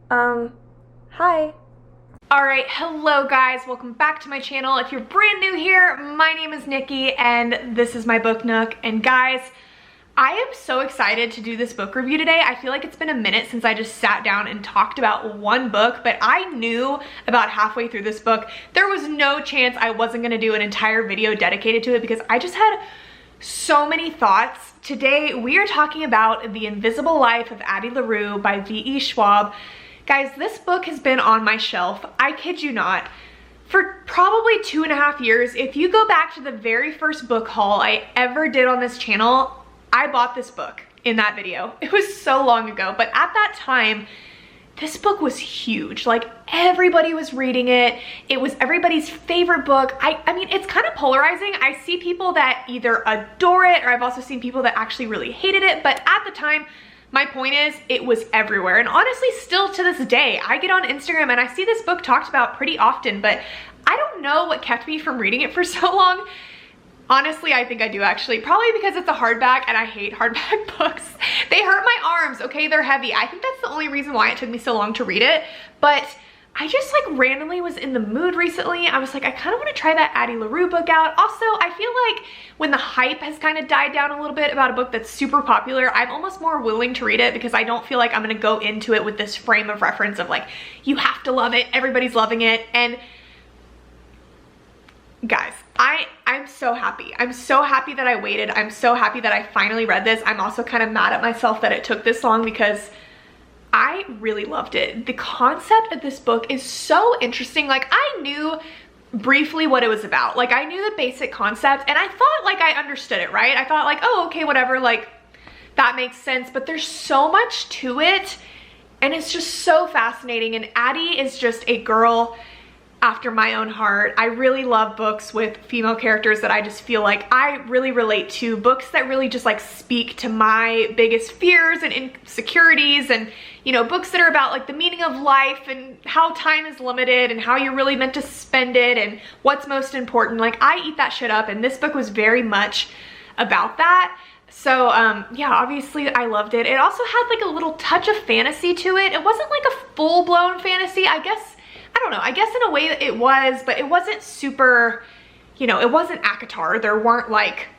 Hi. Alright, hello guys, welcome back to my channel. If you're brand new here, my name is Nikki and this is my book nook. And guys, I am so excited to do this book review today. I feel like it's been a minute since I just sat down and talked about one book, but I knew about halfway through this book there was no chance I wasn't gonna do an entire video dedicated to it because I just had so many thoughts. Today we are talking about The Invisible Life of Addie LaRue by V.E. Schwab. Guys, this book has been on my shelf, I kid you not, for probably 2.5 years. If you go back to the very first book haul I ever did on this channel, I bought this book in that video. It was so long ago, but at that time, this book was huge. Like, everybody was reading it. It was everybody's favorite book. I mean, it's kind of polarizing. I see people that either adore it, or I've also seen people that actually really hated it, but at the time, my point is, it was everywhere. And honestly, still to this day, I get on Instagram and I see this book talked about pretty often, but I don't know what kept me from reading it for so long. Honestly, I think I do actually. Probably because it's a hardback and I hate hardback books. They hurt my arms, okay? They're heavy. I think that's the only reason why it took me so long to read it. But I just like randomly was in the mood recently. I was like, I kind of want to try that Addie LaRue book out. Also, I feel like when the hype has kind of died down a little bit about a book that's super popular, I'm almost more willing to read it because I don't feel like I'm going to go into it with this frame of reference of like, you have to love it, everybody's loving it. And guys, I'm so happy. I'm so happy that I waited. I'm so happy that I finally read this. I'm also kind of mad at myself that it took this long because I really loved it. The concept of this book is so interesting. Like, I knew briefly what it was about. Like, I knew the basic concept and I thought like I understood it, right? I thought like, oh, okay, whatever, like that makes sense, but there's so much to it and it's just so fascinating. And Addie is just a girl after my own heart. I really love books with female characters that I just feel like I really relate to, books that really just like speak to my biggest fears and insecurities, and you know, books that are about like the meaning of life and how time is limited and how you're really meant to spend it and what's most important. Like, I eat that shit up, and this book was very much about that. So yeah, obviously I loved it. It also had like a little touch of fantasy to it. It wasn't like a full-blown fantasy, I guess. I don't know, I guess in a way it was, but it wasn't super, you know, it wasn't ACOTAR. There weren't like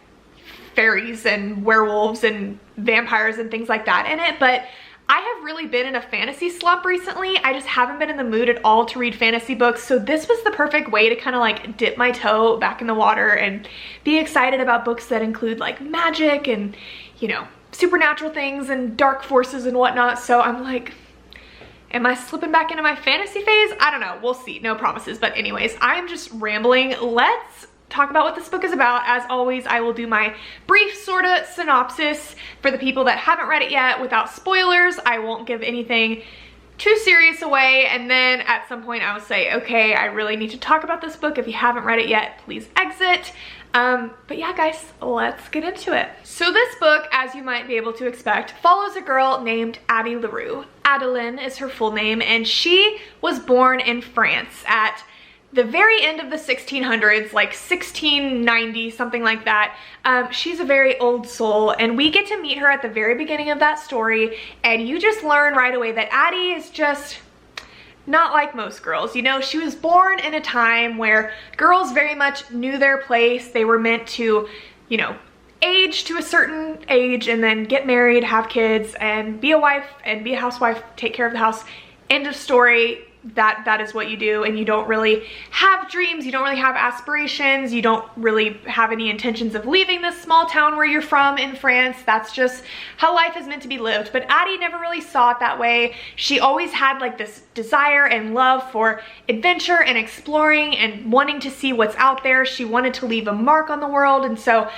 fairies and werewolves and vampires and things like that in it, but I have really been in a fantasy slump recently. I just haven't been in the mood at all to read fantasy books, so this was the perfect way to kind of like dip my toe back in the water and be excited about books that include like magic and, you know, supernatural things and dark forces and whatnot. So I'm like, am I slipping back into my fantasy phase? I don't know, we'll see, no promises. But anyways, I'm just rambling. Let's talk about what this book is about. As always, I will do my brief sort of synopsis for the people that haven't read it yet without spoilers. I won't give anything too serious away, and then at some point I will say, okay, I really need to talk about this book. If you haven't read it yet, please exit. But yeah, guys, let's get into it. So this book, as you might be able to expect, follows a girl named Addie LaRue. Adeline is her full name, and she was born in France at the very end of the 1600s, like 1690, something like that. She's a very old soul, and we get to meet her at the very beginning of that story, and you just learn right away that Addie is just not like most girls. You know, she was born in a time where girls very much knew their place. They were meant to, you know, age to a certain age and then get married, have kids, and be a wife and be a housewife, take care of the house. End of story. That is what you do, and you don't really have dreams, you don't really have aspirations, you don't really have any intentions of leaving this small town where you're from in France. That's just how life is meant to be lived. But Addie never really saw it that way. She always had like this desire and love for adventure and exploring and wanting to see what's out there. She wanted to leave a mark on the world, and so,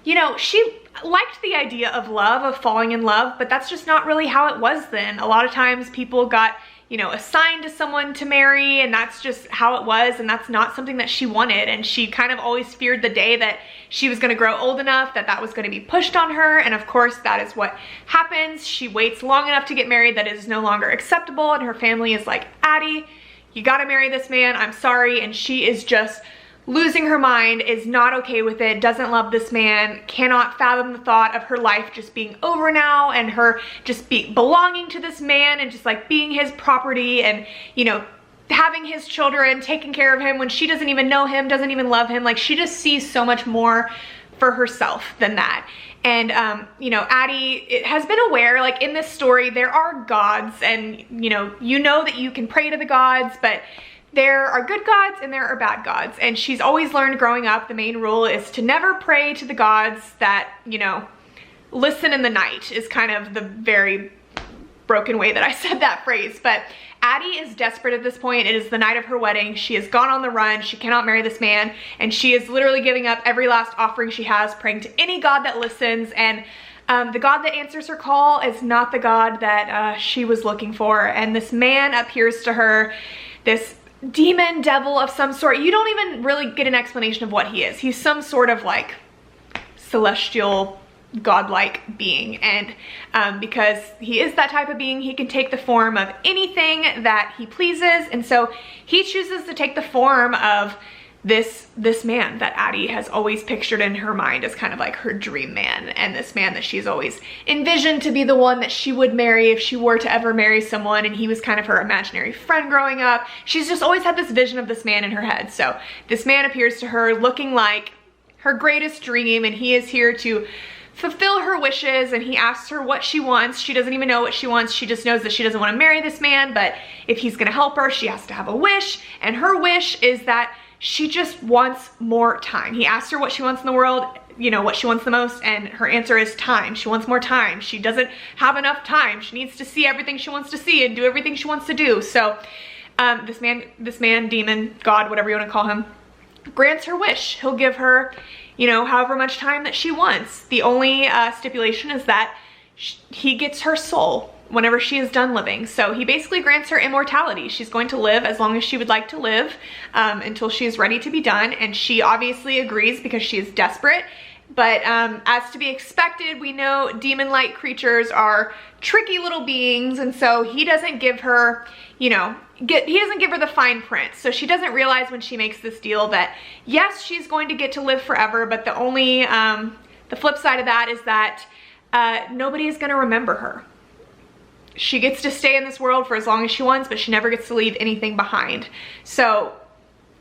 you know, she liked the idea of love, of falling in love, but that's just not really how it was then. A lot of times people got, you know, assigned to someone to marry, and that's just how it was, and that's not something that she wanted. And she kind of always feared the day that she was going to grow old enough that that was going to be pushed on her, and of course that is what happens. She waits long enough to get married that it is no longer acceptable, and her family is like, Addie, you gotta marry this man, I'm sorry. And she is just losing her mind, is not okay with it, doesn't love this man, cannot fathom the thought of her life just being over now and her just belonging to this man and just like being his property and, you know, having his children, taking care of him when she doesn't even know him, doesn't even love him. Like, she just sees so much more for herself than that. And, you know, Addie has been aware, like in this story, there are gods and, you know that you can pray to the gods, but there are good gods and there are bad gods. And she's always learned growing up, the main rule is to never pray to the gods that, you know, listen in the night, is kind of the very broken way that I said that phrase. But Addie is desperate at this point. It is the night of her wedding. She has gone on the run. She cannot marry this man. And she is literally giving up every last offering she has, praying to any god that listens. And the God that answers her call is not the God that she was looking for. And this man appears to her, this demon devil of some sort. You don't even really get an explanation of what he is. He's some sort of like celestial godlike being, and because he is that type of being, he can take the form of anything that he pleases. And so he chooses to take the form of this man that Addie has always pictured in her mind as kind of like her dream man, and this man that she's always envisioned to be the one that she would marry if she were to ever marry someone. And he was kind of her imaginary friend growing up. She's just always had this vision of this man in her head. So this man appears to her looking like her greatest dream, and he is here to fulfill her wishes. And he asks her what she wants. She doesn't even know what she wants. She just knows that she doesn't want to marry this man, but if he's gonna help her, she has to have a wish. And her wish is that she just wants more time. He asked her what she wants in the world, you know, what she wants the most, and her answer is time. She wants more time. She doesn't have enough time. She needs to see everything she wants to see and do everything she wants to do. So this man, demon, God, whatever you want to call him, grants her wish. He'll give her, you know, however much time that she wants. The only stipulation is that he gets her soul whenever she is done living. So he basically grants her immortality. She's going to live as long as she would like to live, until she is ready to be done. And she obviously agrees because she is desperate. But as to be expected, we know demon-like creatures are tricky little beings, and so he doesn't give her, you know, he doesn't give her the fine print. So she doesn't realize when she makes this deal that yes, she's going to get to live forever, but the only, the flip side of that is that nobody is going to remember her. She gets to stay in this world for as long as she wants, but she never gets to leave anything behind. So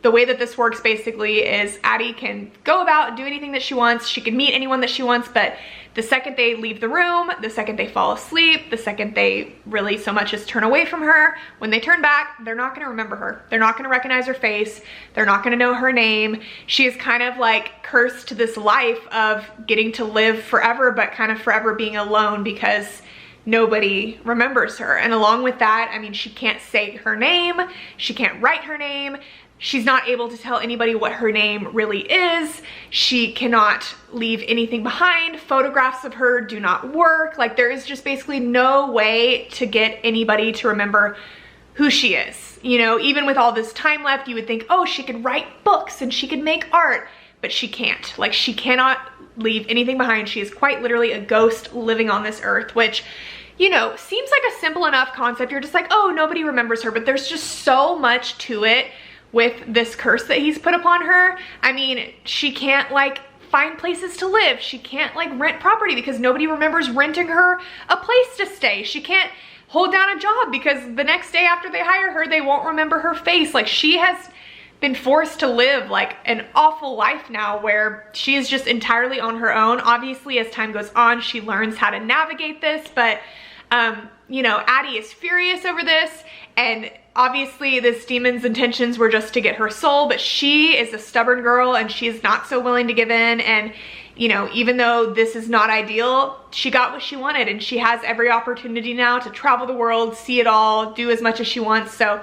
the way that this works basically is Addie can go about and do anything that she wants. She can meet anyone that she wants, but the second they leave the room, the second they fall asleep, the second they really so much as turn away from her, when they turn back, they're not gonna remember her. They're not gonna recognize her face. They're not gonna know her name. She is kind of like cursed to this life of getting to live forever, but kind of forever being alone because nobody remembers her. And along with that, I mean, she can't say her name. She can't write her name. She's not able to tell anybody what her name really is. She cannot leave anything behind. Photographs of her do not work. Like, there is just basically no way to get anybody to remember who she is. You know, even with all this time left, you would think, oh, she could write books and she could make art, but she can't. Like, she cannot leave anything behind. She is quite literally a ghost living on this earth, which, you know, seems like a simple enough concept. You're just like, oh, nobody remembers her, but there's just so much to it with this curse that he's put upon her. I mean, she can't like find places to live. She can't like rent property because nobody remembers renting her a place to stay. She can't hold down a job because the next day after they hire her, they won't remember her face. Like, she has been forced to live like an awful life now where she is just entirely on her own. Obviously, as time goes on, she learns how to navigate this, but you know, Addie is furious over this, and obviously this demon's intentions were just to get her soul, but she is a stubborn girl and she's not so willing to give in. And, you know, even though this is not ideal, she got what she wanted, and she has every opportunity now to travel the world, see it all, do as much as she wants. So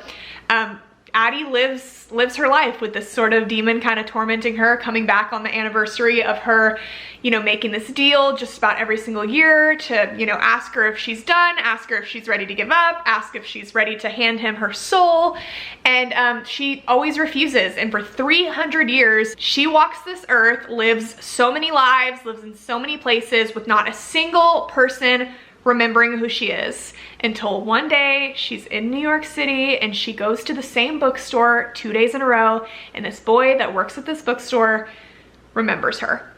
Addie lives her life with this sort of demon kind of tormenting her, coming back on the anniversary of her, you know, making this deal just about every single year to, you know, ask her if she's done, ask her if she's ready to give up, ask if she's ready to hand him her soul. And she always refuses. And for 300 years, she walks this earth, lives so many lives, lives in so many places with not a single person remembering who she is until one day she's in New York City and she goes to the same bookstore 2 days in a row, and this boy that works at this bookstore remembers her.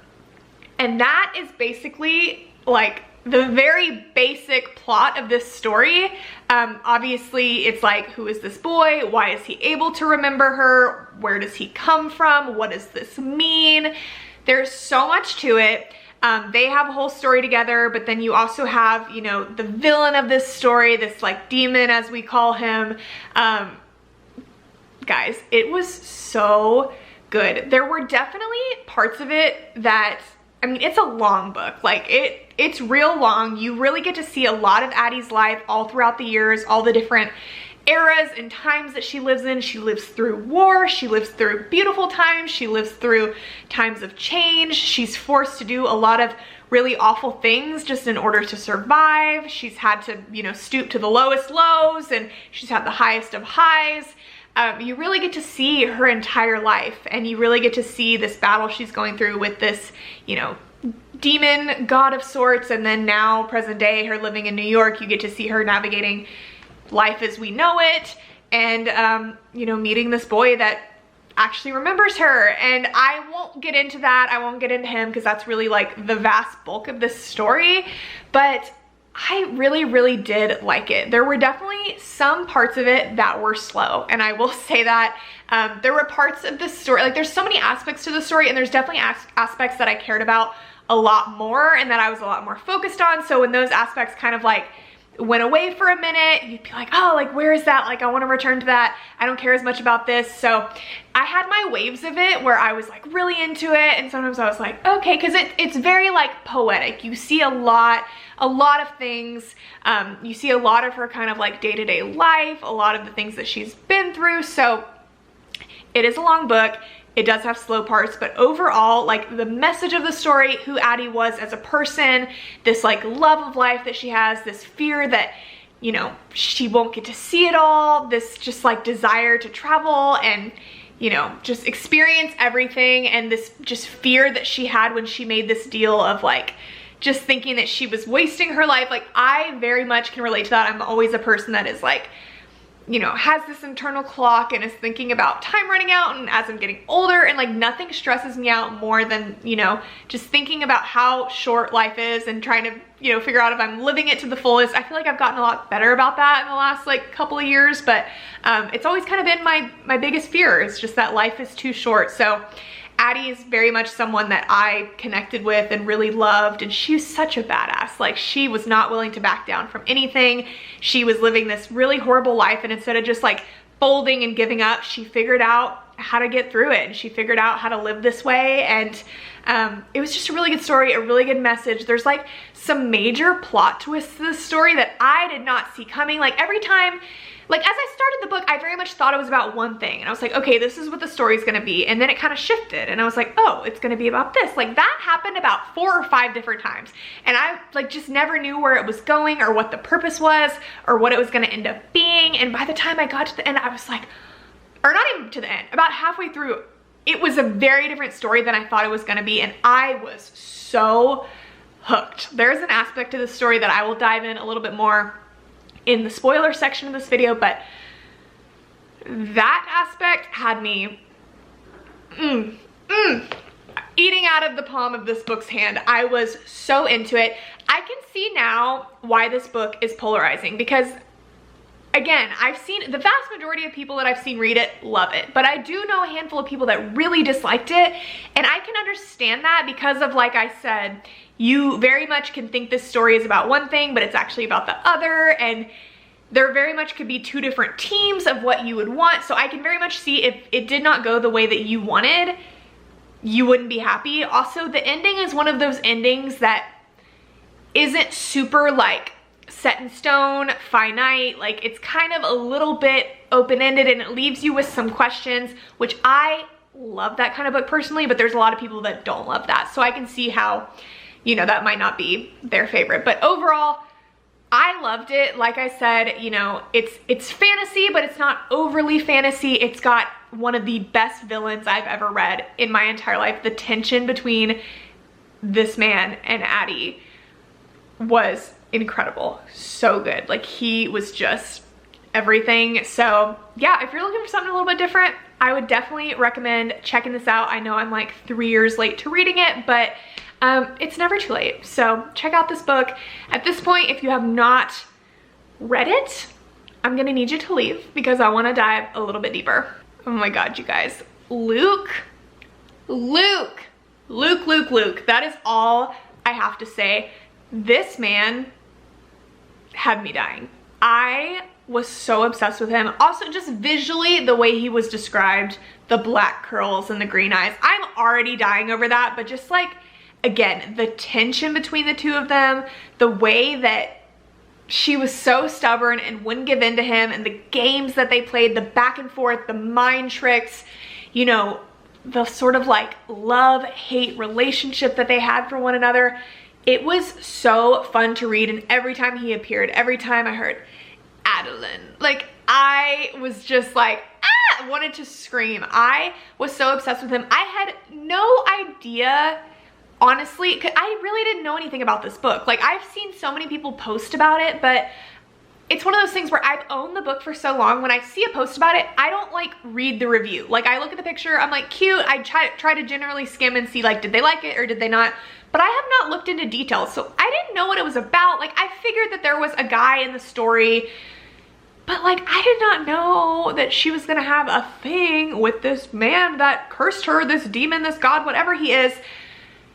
And that is basically like the very basic plot of this story. Obviously it's like, who is this boy? Why is he able to remember her? Where does he come from? What does this mean? There's so much to it. They have a whole story together, but then you also have, you know, the villain of this story, this like demon as we call him. Guys, it was so good. There were definitely parts of it that, I mean, it's a long book. Like it's real long. You really get to see a lot of Addie's life all throughout the years, all the different eras and times that she lives in. She lives through war, she lives through beautiful times, she lives through times of change. She's forced to do a lot of really awful things just in order to survive. She's had to, you know, stoop to the lowest lows, and she's had the highest of highs. You really get to see her entire life, and you really get to see this battle she's going through with this, you know, demon god of sorts, and then now present day, her living in New York. You get to see her navigating life as we know it, and you know, meeting this boy that actually remembers her. And I won't get into that. I won't get into him because that's really like the vast bulk of this story, but I really did like it. There were definitely some parts of it that were slow, and I will say that. There were parts of this story, like there's so many aspects to the story, and there's definitely aspects that I cared about a lot more and that I was a lot more focused on. So when those aspects kind of like went away for a minute, you'd be like, oh, like where is that? Like I want to return to that. I don't care as much about this. So I had my waves of it where I was like really into it, and sometimes I was like, okay, because it's very like poetic. You see a lot of things. You see a lot of her kind of like day-to-day life, a lot of the things that she's been through. So it is a long book. It does have slow parts, but overall, like the message of the story, who Addie was as a person, this like love of life that she has, this fear that, you know, she won't get to see it all, this just like desire to travel and, you know, just experience everything, and this just fear that she had when she made this deal of like just thinking that she was wasting her life. Like I very much can relate to that. I'm always a person that is like, you know, has this internal clock and is thinking about time running out, and as I'm getting older, and like nothing stresses me out more than, you know, just thinking about how short life is and trying to, you know, figure out if I'm living it to the fullest. I feel like I've gotten a lot better about that in the last like couple of years, but it's always kind of been my biggest fear. It's just that life is too short. So Addie is very much someone that I connected with and really loved, and she was such a badass. Like she was not willing to back down from anything. She was living this really horrible life, and instead of just like folding and giving up, she figured out how to get through it, and she figured out how to live this way. And it was just a really good story, a really good message. There's like some major plot twists to this story that I did not see coming. Like every time, like as I started the book, I very much thought it was about one thing, and I was like, okay, this is what the story's gonna be, and then it kind of shifted, and I was like, oh, it's gonna be about this. Like that happened about 4 or 5 different times, and I like just never knew where it was going or what the purpose was or what it was gonna end up being. And by the time I got to the end, I was like, or not even to the end, about halfway through, it was a very different story than I thought it was gonna be, and I was so hooked. There's an aspect to the story that I will dive in a little bit more in the spoiler section of this video, but that aspect had me eating out of the palm of this book's hand. I was so into it. I can see now why this book is polarizing, because again, I've seen the vast majority of people that I've seen read it love it, but I do know a handful of people that really disliked it, and I can understand that because of, like I said, you very much can think this story is about one thing, but it's actually about the other, and there very much could be 2 different teams of what you would want. So I can very much see if it did not go the way that you wanted, you wouldn't be happy. Also, the ending is one of those endings that isn't super like set in stone, finite. Like it's kind of a little bit open-ended, and it leaves you with some questions, which I love that kind of book personally, but there's a lot of people that don't love that. So I can see how, you know, that might not be their favorite, but overall, I loved it. Like I said, you know, it's fantasy, but it's not overly fantasy. It's got one of the best villains I've ever read in my entire life. The tension between this man and Addie was incredible. So good. Like, he was just everything. So yeah, if you're looking for something a little bit different, I would definitely recommend checking this out. I know I'm like 3 years late to reading it, but it's never too late. So check out this book. At this point, if you have not read it, I'm gonna need you to leave because I want to dive a little bit deeper. Oh my God, you guys. Luke. That is all I have to say. This man had me dying. I was so obsessed with him. Also, just visually, the way he was described, the black curls and the green eyes. I'm already dying over that, but just like, again, the tension between the two of them, the way that she was so stubborn and wouldn't give in to him, and the games that they played, the back and forth, the mind tricks, you know, the sort of like love-hate relationship that they had for one another. It was so fun to read, and every time he appeared, every time I heard Adeline, like, I was just like, ah, wanted to scream. I was so obsessed with him. I had no idea, honestly, 'cause I really didn't know anything about this book. Like, I've seen so many people post about it, but it's one of those things where I've owned the book for so long, when I see a post about it, I don't like read the review. Like, I look at the picture, I'm like, cute. I try to generally skim and see, like, did they like it or did they not? But I have not looked into details, so I didn't know what it was about. Like, I figured that there was a guy in the story, but like, I did not know that she was gonna have a thing with this man that cursed her, this demon, this god, whatever he is.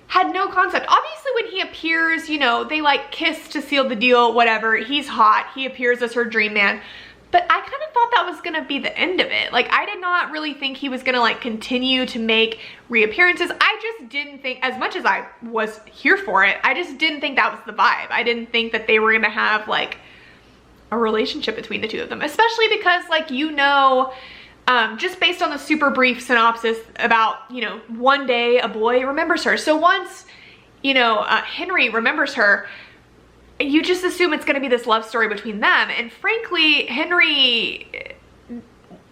Had no concept. Obviously, when he appears, you know, they like kiss to seal the deal, whatever. He's hot. He appears as her dream man. But I kind of thought that was gonna be the end of it. Like, I did not really think he was gonna like continue to make reappearances. I just didn't think, as much as I was here for it, I just didn't think that was the vibe. I didn't think that they were gonna have like a relationship between the two of them, especially because, like, you know, just based on the super brief synopsis about, you know, one day a boy remembers her. So once, you know, Henry remembers her, you just assume it's going to be this love story between them. And frankly, Henry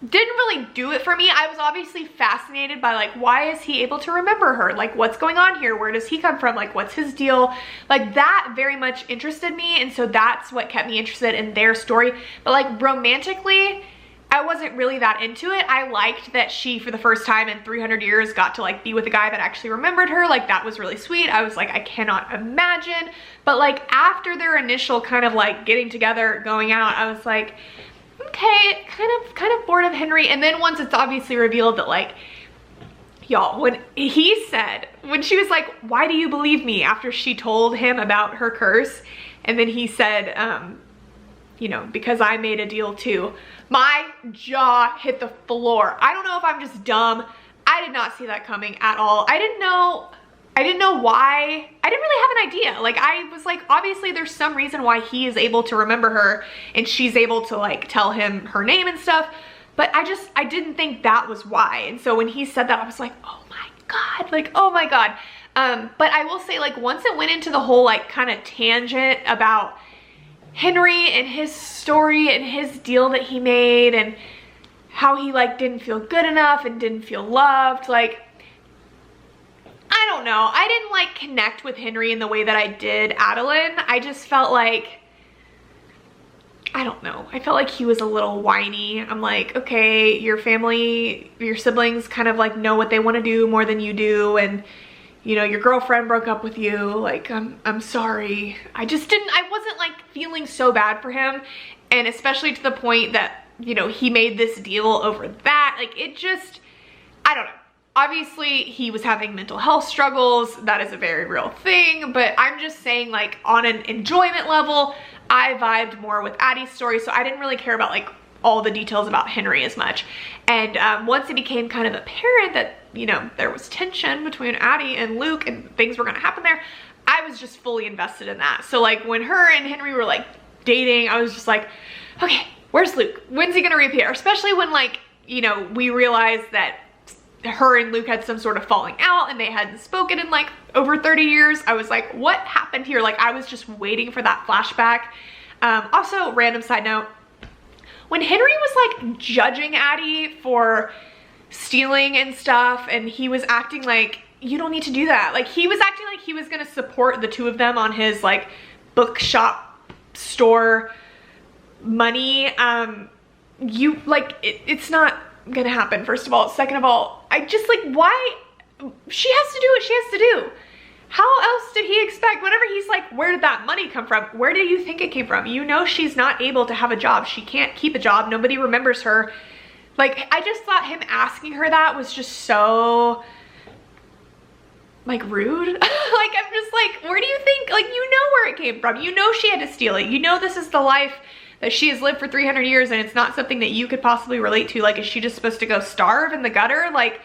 didn't really do it for me. I was obviously fascinated by, like, why is he able to remember her? Like, what's going on here? Where does he come from? Like, what's his deal? Like, that very much interested me. And so that's what kept me interested in their story. But like, romantically, I wasn't really that into it. I liked that she, for the first time in 300 years, got to like be with a guy that actually remembered her. Like, that was really sweet. I was like, I cannot imagine. But like, after their initial kind of like getting together, going out, I was like, okay, kind of bored of Henry. And then once it's obviously revealed that, like, y'all, when she was like, why do you believe me, after she told him about her curse, and then he said, you know, because I made a deal too. My jaw hit the floor. I don't know if I'm just dumb. I did not see that coming at all. I didn't know why. I didn't really have an idea. Like, I was like, obviously there's some reason why he is able to remember her and she's able to like tell him her name and stuff. But I didn't think that was why. And so when he said that, I was like, oh my God, like, oh my God. But I will say, like, once it went into the whole like kind of tangent about Henry and his story and his deal that he made and how he like didn't feel good enough and didn't feel loved, like, I don't know. I didn't like connect with Henry in the way that I did Adeline. I just felt like, I don't know. I felt like he was a little whiny. I'm like, okay, your family, your siblings kind of like know what they want to do more than you do, and you know, your girlfriend broke up with you. Like, I'm sorry. I wasn't like feeling so bad for him. And especially to the point that, you know, he made this deal over that. Like, it just, I don't know. Obviously, he was having mental health struggles. That is a very real thing. But I'm just saying, like, on an enjoyment level, I vibed more with Addie's story. So I didn't really care about like all the details about Henry as much. And once it became kind of apparent that, you know, there was tension between Addie and Luke and things were gonna happen there, I was just fully invested in that. So like, when her and Henry were like dating, I was just like, okay, where's Luke? When's he gonna reappear? Especially when, like, you know, we realized that her and Luke had some sort of falling out and they hadn't spoken in like over 30 years. I was like, what happened here? Like, I was just waiting for that flashback. Also, random side note, when Henry was like judging Addie for stealing and stuff, and he was acting like, you don't need to do that. Like, he was acting like he was gonna support the two of them on his like bookshop store money, you like, it's not gonna happen, first of all. Second of all, I just like, why? She has to do what she has to do. How else did he expect? Whenever he's like, where did that money come from? Where do you think it came from? You know she's not able to have a job. She can't keep a job. Nobody remembers her. Like, I just thought him asking her that was just so, like, rude. Like, I'm just like, where do you think, like, you know where it came from. You know she had to steal it. You know this is the life that she has lived for 300 years and it's not something that you could possibly relate to. Like, is she just supposed to go starve in the gutter? Like,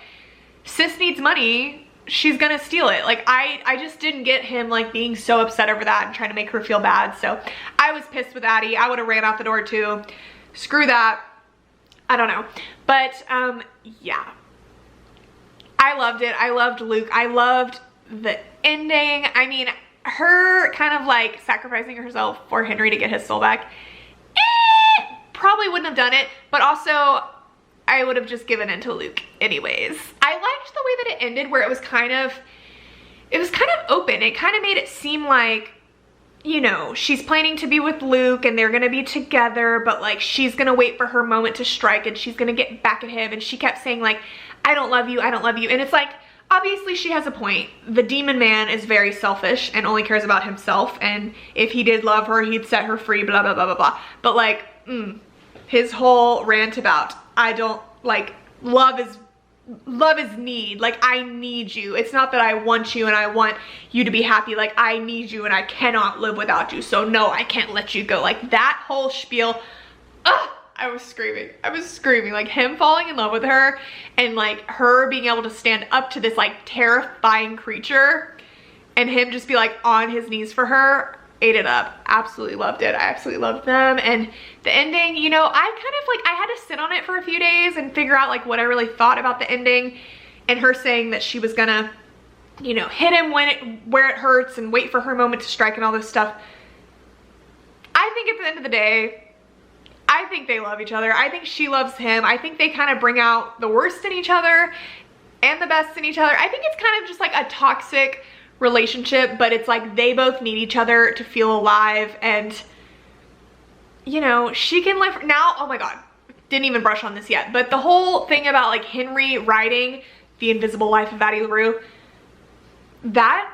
sis needs money. She's gonna steal it. Like, I just didn't get him, like, being so upset over that and trying to make her feel bad. So I was pissed with Addie. I would have ran out the door too. Screw that. I don't know. But yeah, I loved it. I loved Luke. I loved the ending. I mean, her kind of like sacrificing herself for Henry to get his soul back, probably wouldn't have done it, but also I would have just given in to Luke anyways. I liked the way that it ended, where it was kind of open. It kind of made it seem like, you know, she's planning to be with Luke and they're gonna be together, but like she's gonna wait for her moment to strike and she's gonna get back at him. And she kept saying like, I don't love you, I don't love you. And it's like, obviously she has a point. The demon man is very selfish and only cares about himself. And if he did love her, he'd set her free, blah, blah, blah, blah, blah. But like, his whole rant about, I don't, like, love is need. Like, I need you. It's not that I want you and I want you to be happy. Like, I need you and I cannot live without you. So no, I can't let you go. Like, that whole spiel, I was screaming. I was screaming. Like, him falling in love with her and like her being able to stand up to this like terrifying creature and him just be like on his knees for her. Ate it up. Absolutely loved it. I absolutely loved them. And the ending, you know, I kind of like, I had to sit on it for a few days and figure out like what I really thought about the ending, and her saying that she was gonna, you know, hit him where it hurts and wait for her moment to strike and all this stuff. I think at the end of the day, I think they love each other. I think she loves him. I think they kind of bring out the worst in each other and the best in each other. I think it's kind of just like a toxic relationship, but it's like they both need each other to feel alive. And you know, she can live now. Oh my god, didn't even brush on this yet, but the whole thing about like Henry writing The Invisible Life of Addie LaRue, that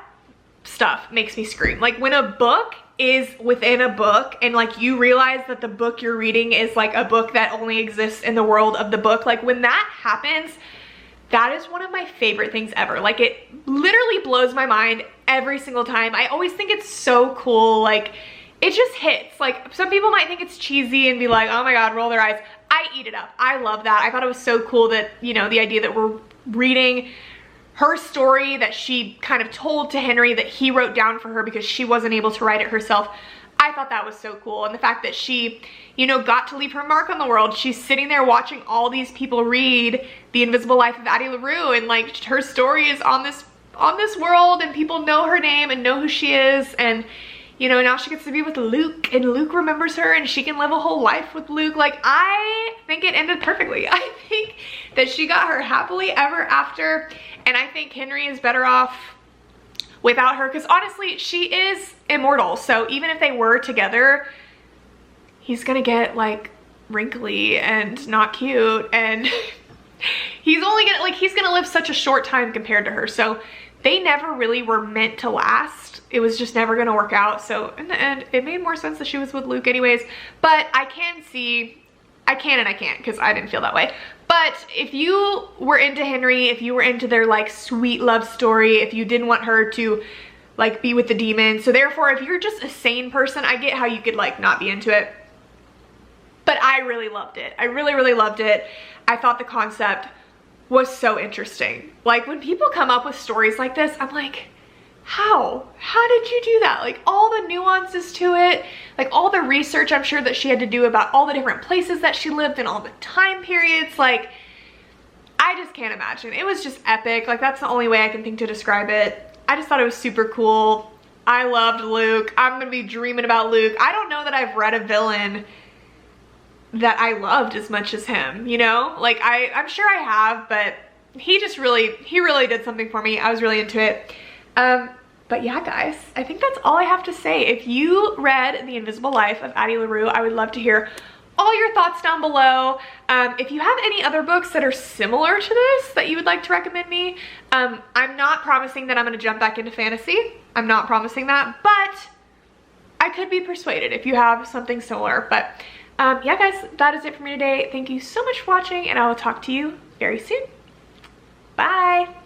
stuff makes me scream. Like, when a book is within a book and like you realize that the book you're reading is like a book that only exists in the world of the book, like when that happens, that is one of my favorite things ever. Like, it literally blows my mind every single time. I always think it's so cool. Like, it just hits. Like, some people might think it's cheesy and be like, oh my god, roll their eyes. I eat it up. I love that. I thought it was so cool that, you know, the idea that we're reading her story that she kind of told to Henry that he wrote down for her because she wasn't able to write it herself. I thought that was so cool. And the fact that she, you know, got to leave her mark on the world. She's sitting there watching all these people read The Invisible Life of Addie LaRue, and like her story is on this world and people know her name and know who she is. And you know, now she gets to be with Luke and Luke remembers her and she can live a whole life with Luke. Like, I think it ended perfectly. I think that she got her happily ever after, and I think Henry is better off without her, because honestly, she is immortal. So even if they were together, he's gonna get like wrinkly and not cute, and he's only gonna like, he's gonna live such a short time compared to her. So they never really were meant to last. It was just never gonna work out. So in the end, it made more sense that she was with Luke anyways. But I can see, I can and I can't, because I didn't feel that way. But if you were into Henry, if you were into their like sweet love story, if you didn't want her to like be with the demon, so therefore if you're just a sane person, I get how you could like not be into it. But I really loved it. I really, really loved it. I thought the concept was so interesting. Like, when people come up with stories like this, I'm like, how did you do that? Like, all the nuances to it, like all the research I'm sure that she had to do about all the different places that she lived in, all the time periods. Like, I just can't imagine. It was just epic. Like, that's the only way I can think to describe it. I just thought it was super cool. I loved Luke. I'm gonna be dreaming about Luke. I don't know that I've read a villain that I loved as much as him, you know? Like, I'm sure I have, but he really did something for me. I was really into it. But But yeah, guys, I think that's all I have to say. If you read The Invisible Life of Addie LaRue, I would love to hear all your thoughts down below. If you have any other books that are similar to this that you would like to recommend me, I'm not promising that I'm going to jump back into fantasy. I'm not promising that, but I could be persuaded if you have something similar. But yeah, guys, that is it for me today. Thank you so much for watching, and I will talk to you very soon. Bye.